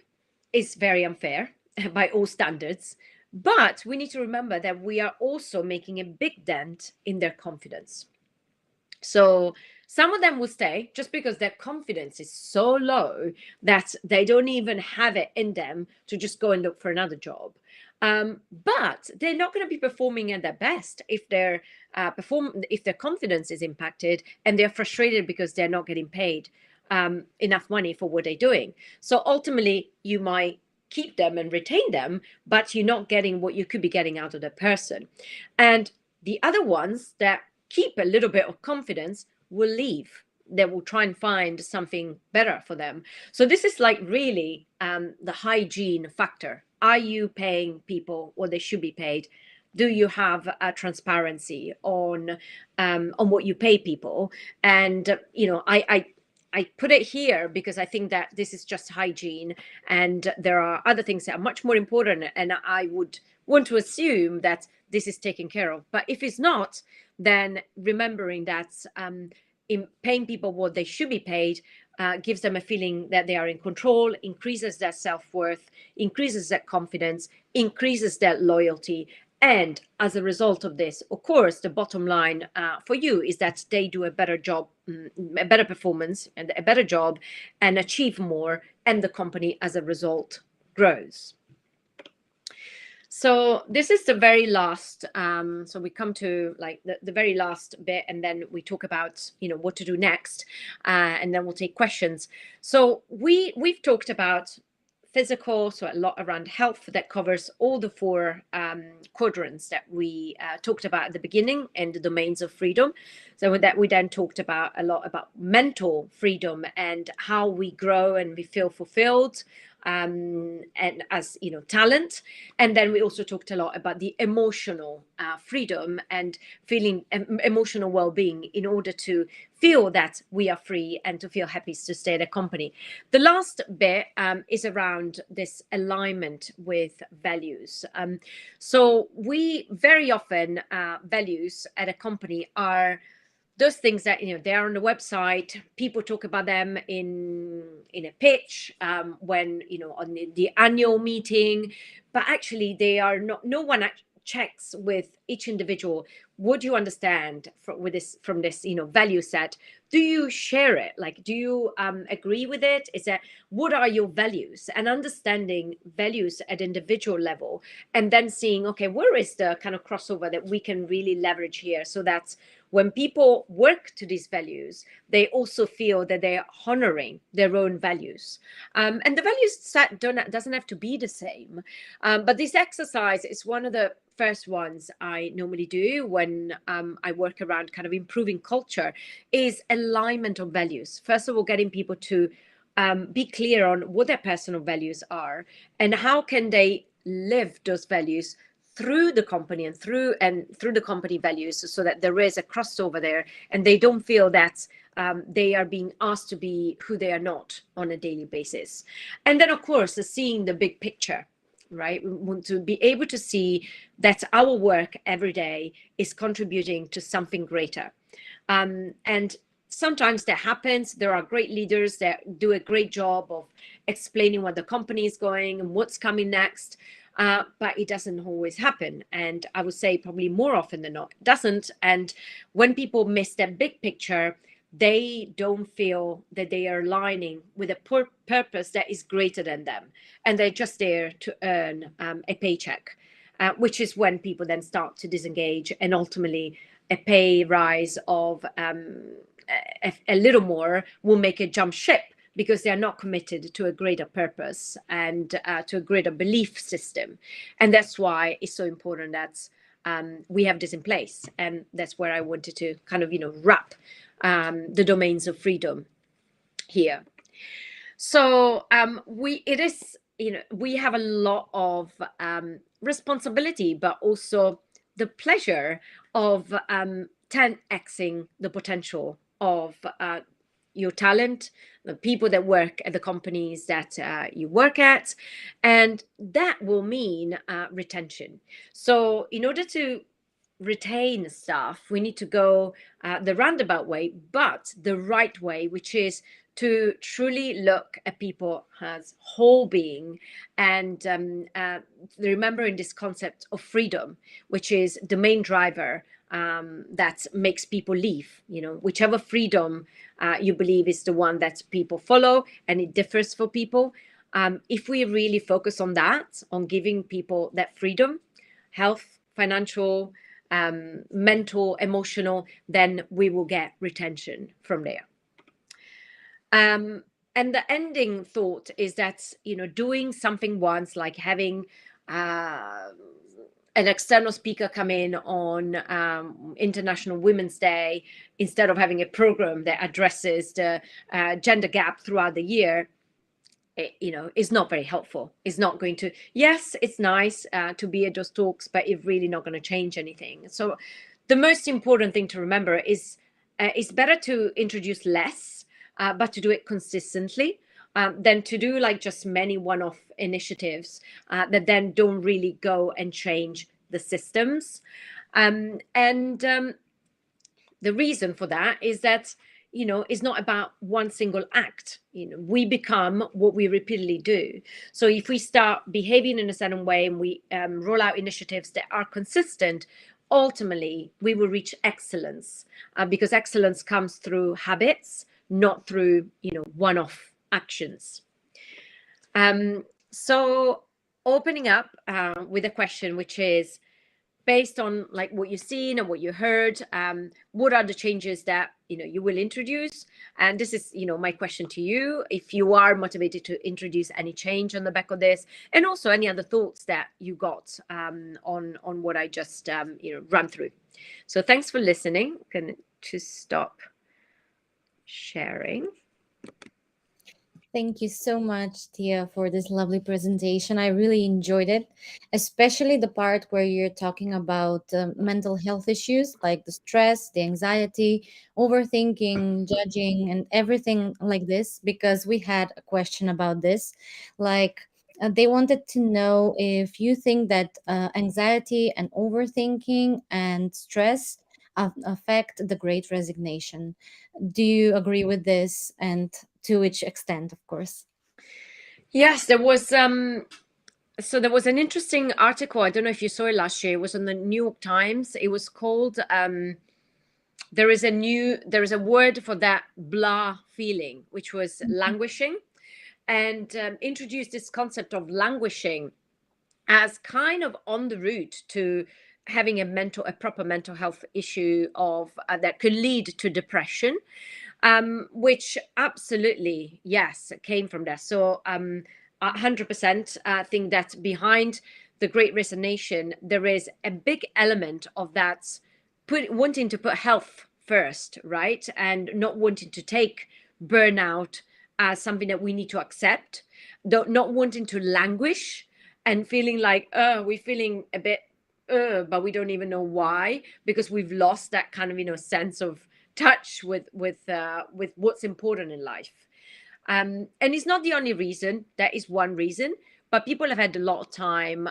is very unfair by all standards, but we need to remember that we are also making a big dent in their confidence. So some of them will stay just because their confidence is so low that they don't even have it in them to just go and look for another job. But they're not going to be performing at their best if their confidence is impacted and they're frustrated because they're not getting paid enough money for what they're doing. So ultimately, you might keep them and retain them, but you're not getting what you could be getting out of the person. And the other ones that keep a little bit of confidence will leave. they will try and find something better for them. So this is like really the hygiene factor. Are you paying people what they should be paid? Do you have a transparency on what you pay people? And I put it here because I think that this is just hygiene, and there are other things that are much more important. And I would want to assume that this is taken care of. But if it's not, then remembering that in paying people what they should be paid gives them a feeling that they are in control, increases their self-worth, increases their confidence, increases their loyalty. And as a result of this, of course, the bottom line for you is that they do a better job, a better performance, and a better job, and achieve more, and the company as a result grows. So this is the very last. So we come to like the very last bit, and then we talk about what to do next, and then we'll take questions. So we've talked about physical, so a lot around health that covers all the four quadrants that we talked about at the beginning, and the domains of freedom. So with that, we then talked about a lot about mental freedom and how we grow and we feel fulfilled, and as talent. And then we also talked a lot about the emotional freedom and feeling emotional well-being in order to feel that we are free and to feel happy to stay at a company. The last bit is around this alignment with values. So we very often values at a company are those things that they're on the website. People talk about them in a pitch, when on the annual meeting, but actually they are not. No one checks with each individual. Would you understand from this value set? Do you share it? Like, do you agree with it? Is that what are your values? And understanding values at individual level, and then seeing, okay, where is the kind of crossover that we can really leverage here, so that when people work to these values, they also feel that they are honoring their own values. And the values set doesn't have to be the same. But this exercise is one of the first ones I normally do when I work around kind of improving culture, is alignment of values. First of all, getting people to be clear on what their personal values are and how can they live those values through the company and through the company values, so that there is a crossover there and they don't feel that they are being asked to be who they are not on a daily basis. And then, of course, seeing the big picture, right? We want to be able to see that our work every day is contributing to something greater. And sometimes that happens. There are great leaders that do a great job of explaining what the company is going and what's coming next. But it doesn't always happen. And I would say probably more often than not, it doesn't. And when people miss that big picture, they don't feel that they are aligning with a purpose that is greater than them. And they're just there to earn a paycheck, which is when people then start to disengage, and ultimately a pay rise of a little more will make a jump ship, because they are not committed to a greater purpose and to a greater belief system. And that's why it's so important that we have this in place. And that's where I wanted to kind of, wrap the domains of freedom here. So we have a lot of responsibility, but also the pleasure of 10xing the potential of your talent, the people that work at the companies that you work at, and that will mean retention. So in order to retain staff, we need to go the roundabout way, but the right way, which is to truly look at people as whole being, and remembering this concept of freedom, which is the main driver that makes people leave. Whichever freedom you believe is the one that people follow, and it differs for people. If we really focus on that, on giving people that freedom, health, financial, mental, emotional, then we will get retention from there. And the ending thought is that doing something once, like having a an external speaker come in on International Women's Day instead of having a program that addresses the gender gap throughout the year, is not very helpful. It's not going to, yes, it's nice to be at those talks, but it's really not going to change anything. So the most important thing to remember is it's better to introduce less, but to do it consistently, than to do like just many one-off initiatives that then don't really go and change the systems. And the reason for that is that it's not about one single act. We become what we repeatedly do. So if we start behaving in a certain way and we roll out initiatives that are consistent, ultimately we will reach excellence, because excellence comes through habits, not through one-off actions. So opening up with a question, which is, based on like what you've seen and what you heard, what are the changes that you will introduce? And this is my question to you, if you are motivated to introduce any change on the back of this, and also any other thoughts that you got on what I just run through. So thanks for listening. I'm going to stop sharing. Thank you so much, Tia, for this lovely presentation. I really enjoyed it, especially the part where you're talking about mental health issues like the stress, the anxiety, overthinking, judging, and everything like this, because we had a question about this. Like, they wanted to know if you think that anxiety and overthinking and stress affect the Great Resignation. Do you agree with this, and to which extent, of course? Yes, there was so there was an interesting article, I don't know if you saw it last year, it was on the New York Times. It was called there is a word for that blah feeling, which was languishing, and introduced this concept of languishing as kind of on the route to having a proper mental health issue of that could lead to depression, which absolutely, yes, came from there. So 100% think that behind the Great Resignation, there is a big element of that wanting to put health first, right? And not wanting to take burnout as something that we need to accept, not wanting to languish and feeling like, we're feeling a bit, but we don't even know why, because we've lost that kind of, sense of touch with what's important in life. And it's not the only reason. That is one reason, but people have had a lot of time,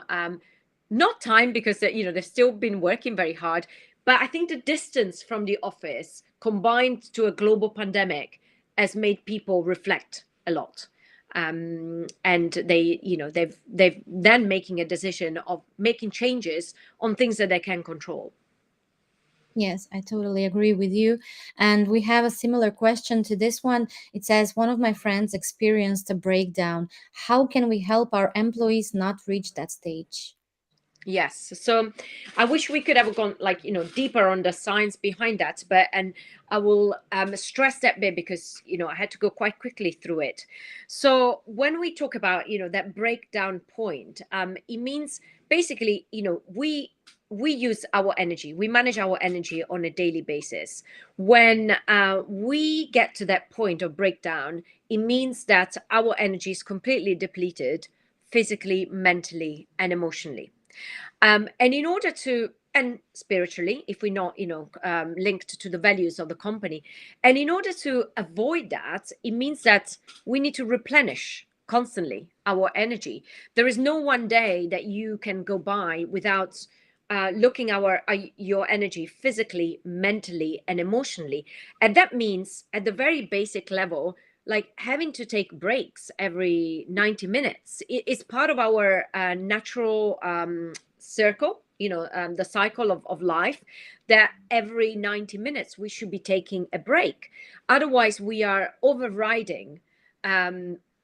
not time because they've still been working very hard, but I think the distance from the office combined to a global pandemic has made people reflect a lot. And they've then making a decision of making changes on things that they can control. Yes, I totally agree with you. And we have a similar question to this one. It says, one of my friends experienced a breakdown. How can we help our employees not reach that stage? Yes. So I wish we could have gone deeper on the science behind that, and I will stress that bit because, I had to go quite quickly through it. So when we talk about, that breakdown point, it means basically, we use our energy, we manage our energy on a daily basis. When we get to that point of breakdown, it means that our energy is completely depleted physically, mentally, and emotionally. And in order to, and spiritually, if we're not, linked to the values of the company, and in order to avoid that, it means that we need to replenish constantly our energy. There is no one day that you can go by without looking your energy physically, mentally, and emotionally. And that means at the very basic level, like having to take breaks every 90 minutes. It's part of our natural circle, the cycle of life, that every 90 minutes we should be taking a break. Otherwise, we are overriding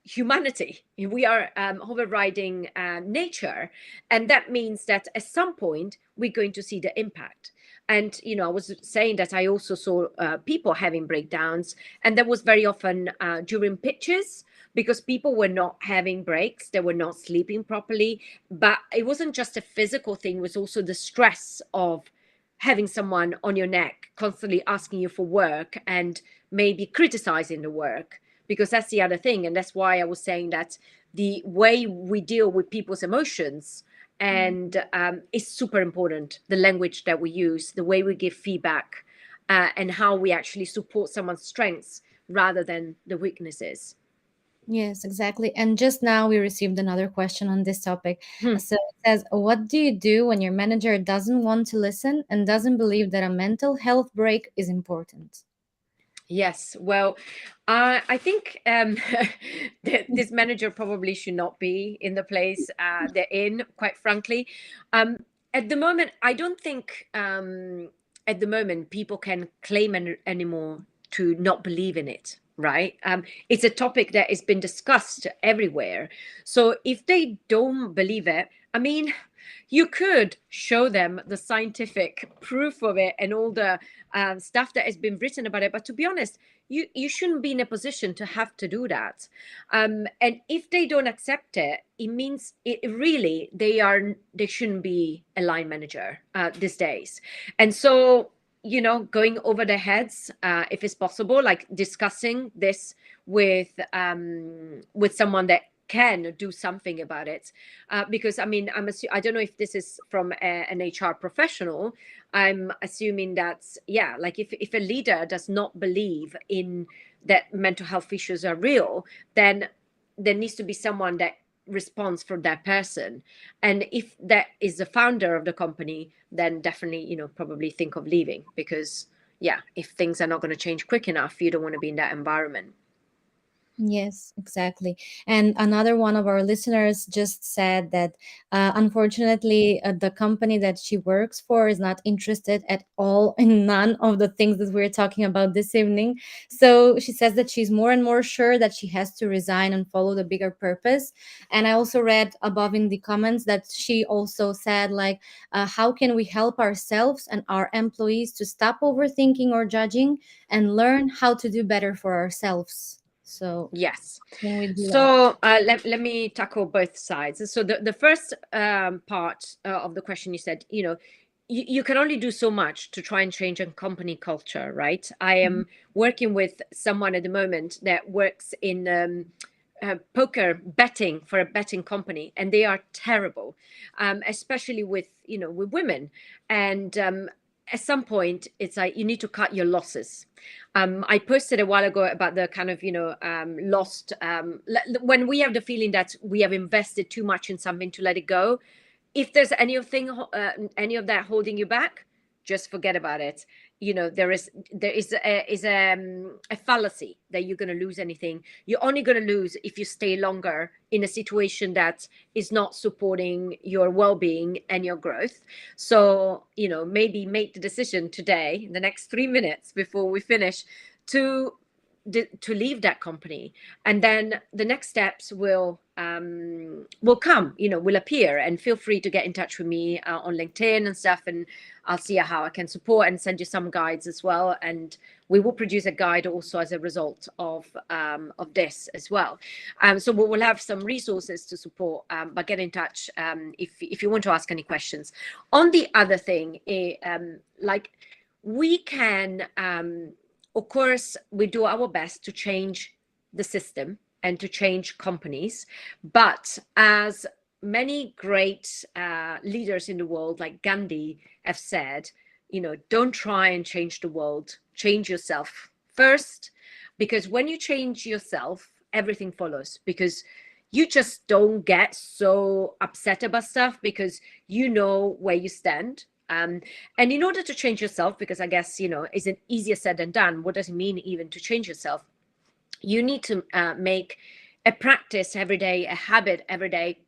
humanity. We are overriding nature. And that means that at some point, we're going to see the impact. And, I was saying that I also saw people having breakdowns, and that was very often during pitches, because people were not having breaks, they were not sleeping properly. But it wasn't just a physical thing, it was also the stress of having someone on your neck constantly asking you for work and maybe criticizing the work, because that's the other thing. And that's why I was saying that the way we deal with people's emotions and is super important. The language that we use, the way we give feedback, and how we actually support someone's strengths rather than the weaknesses. Yes, exactly. And just now we received another question on this topic. Hmm. So it says, what do you do when your manager doesn't want to listen and doesn't believe that a mental health break is important? Yes, well, I think this manager probably should not be in the place they're in, quite frankly. Um, at the moment, I don't think at the moment people can claim anymore to not believe in it, right? It's a topic that has been discussed everywhere. So if they don't believe it, I mean, you could show them the scientific proof of it and all the stuff that has been written about it. But to be honest, you shouldn't be in a position to have to do that. And if they don't accept it, it means it really they shouldn't be a line manager these days. And so, going over their heads, if it's possible, like discussing this with someone that can do something about it, because I mean, I don't know if this is from an HR professional. I'm assuming that, yeah, like if a leader does not believe in that mental health issues are real, then there needs to be someone that responds for that person. And if that is the founder of the company, then definitely, probably think of leaving, because yeah, if things are not going to change quick enough, you don't want to be in that environment. Yes, exactly. And another one of our listeners just said that unfortunately, the company that she works for is not interested at all in none of the things that we're talking about this evening. So she says that she's more and more sure that she has to resign and follow the bigger purpose. And I also read above in the comments that she also said, like, how can we help ourselves and our employees to stop overthinking or judging and learn how to do better for ourselves? So Yes. can we do that? So let me tackle both sides. So the first part of the question, you said, you can only do so much to try and change a company culture, right? I Mhm. am working with someone at the moment that works in poker betting for a betting company, and they are terrible, especially with women. And at some point, it's like you need to cut your losses. I posted a while ago about the kind of lost, when we have the feeling that we have invested too much in something to let it go. If there's any of that holding you back, just forget about it. There is a fallacy that you're going to lose anything. You're only going to lose if you stay longer in a situation that is not supporting your well-being and your growth. So maybe make the decision today, in the next 3 minutes before we finish, to to leave that company, and then the next steps will come, will appear. And feel free to get in touch with me on LinkedIn and stuff, and I'll see how I can support and send you some guides as well. And we will produce a guide also as a result of this as well. So we will have some resources to support, but get in touch if you want to ask any questions. On the other thing, like, we can of course, we do our best to change the system and to change companies. But as many great leaders in the world, like Gandhi, have said, don't try and change the world, change yourself first. Because when you change yourself, everything follows. Because you just don't get so upset about stuff, because you know where you stand. And in order to change yourself, because I guess, it's an easier said than done. What does it mean even to change yourself? You need to make a practice every day, a habit every day,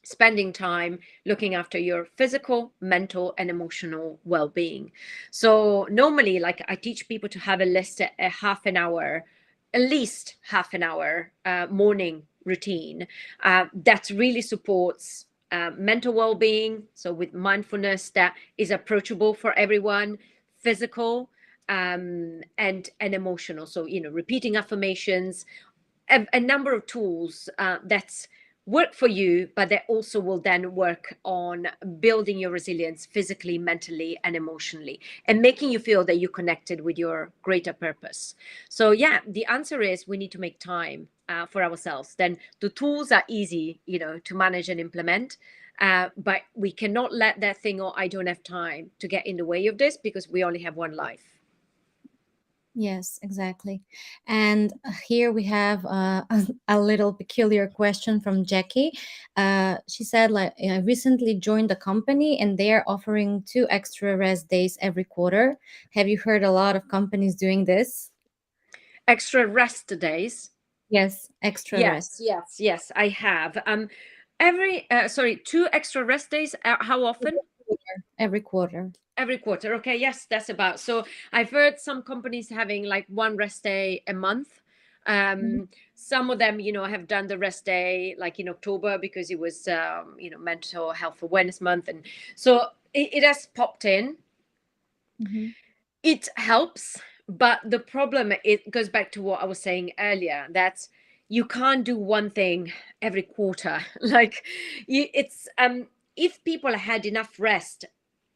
spending time looking after your physical, mental, and emotional well-being. So normally, like, I teach people to have a list, a half an hour, at least half an hour morning routine that really supports mental well-being. So with mindfulness that is approachable for everyone, physical and emotional. So repeating affirmations, a number of tools that work for you, but that also will then work on building your resilience physically, mentally, and emotionally, and making you feel that you're connected with your greater purpose. So, yeah, the answer is we need to make time for ourselves. Then the tools are easy, to manage and implement. But we cannot let that thing, oh, I don't have time, to get in the way of this, because we only have one life. Yes, exactly. And here we have a little peculiar question from Jackie. She said, like, I recently joined a company and they are offering 2 extra rest days every quarter. Have you heard a lot of companies doing this? Extra rest days. Yes, extra rest. Yes, I have. Sorry, 2 extra rest days. How often? Every quarter. Every quarter. Okay, yes, that's about. So I've heard some companies having like one rest day a month. Mhm. Some of them, have done the rest day like in October, because it was, Mental Health Awareness Month, and so it has popped in. Mhm. It helps, but the problem, it goes back to what I was saying earlier, that you can't do one thing every quarter. Like, it's if people had enough rest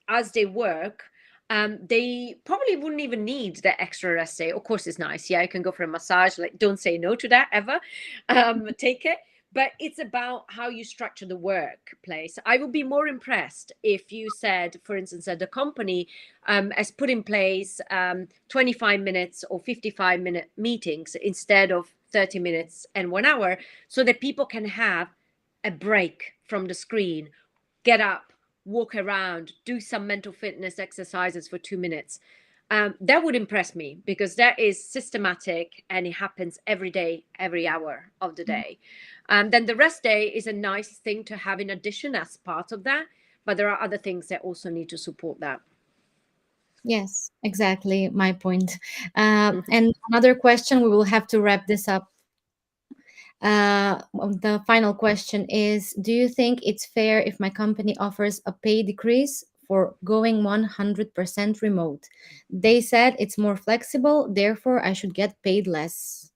as they work, they probably wouldn't even need that extra rest day. Of course, it's nice. Yeah, you can go for a massage. Like, don't say no to that ever. Take it. But it's about how you structure the workplace. I would be more impressed if you said, for instance, that the company has put in place 25 minutes or 55-minute meetings instead of 30 minutes and 1 hour, so that people can have a break from the screen, get up, walk around, do some mental fitness exercises for 2 minutes. That would impress me, because that is systematic and it happens every day, every hour of the day. Then the rest day is a nice thing to have in addition as part of that, but there are other things that also need to support that. Yes, exactly my point. And another question, we will have to wrap this up. The final question is, do you think it's fair if my company offers a pay decrease for going 100% remote? They said it's more flexible, therefore I should get paid less.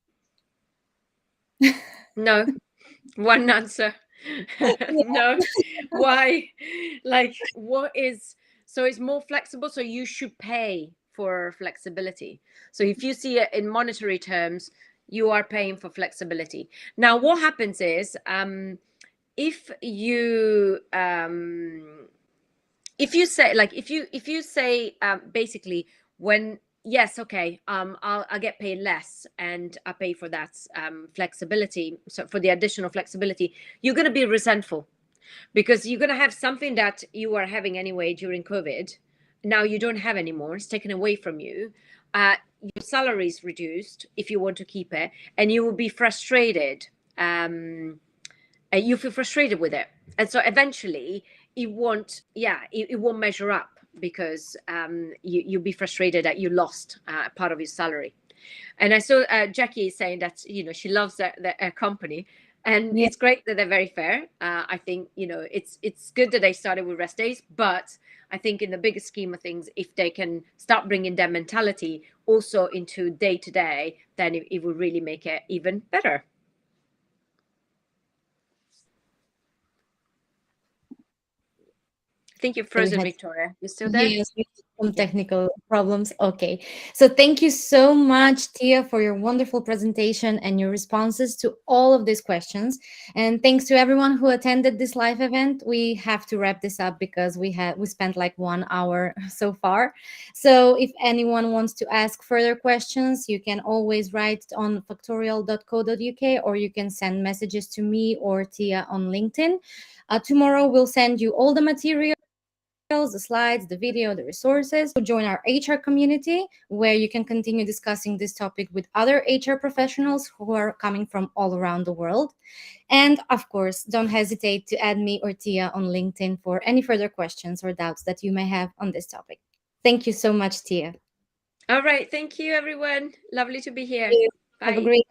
No, one answer. No. Why? Like, what is, so it's more flexible, so you should pay for flexibility. So if you see it in monetary terms, you are paying for flexibility. Now, what happens is, if you say, like, if you say, basically, when, yes, okay, I'll get paid less, and I pay for that flexibility, so for the additional flexibility, you're going to be resentful, because you're going to have something that you were having anyway during COVID. Now you don't have anymore. It's taken away from you. Your salary is reduced if you want to keep it, and you will be frustrated. You feel frustrated with it, and so eventually it won't measure up, because you'll be frustrated that you lost part of your salary. And I saw Jackie is saying that she loves the company, and Yeah. it's great that they're very fair. I think it's good that they started with rest days, but I think in the bigger scheme of things, if they can start bringing their mentality also into day to day, then it will really make it even better. I think you're We frozen, had Victoria. You still there? Yes, we had some Yeah. technical problems. Okay. So thank you so much, Tia, for your wonderful presentation and your responses to all of these questions. And thanks to everyone who attended this live event. We have to wrap this up because we spent like 1 hour so far. So if anyone wants to ask further questions, you can always write on factorial.co.uk, or you can send messages to me or Tia on LinkedIn. Tomorrow we'll send you all the material, the slides, the video, the resources. So join our HR community where you can continue discussing this topic with other HR professionals who are coming from all around the world. And of course, don't hesitate to add me or Tia on LinkedIn for any further questions or doubts that you may have on this topic. Thank you so much, Tia. All right. Thank you, everyone. Lovely to be here. You have a Bye. great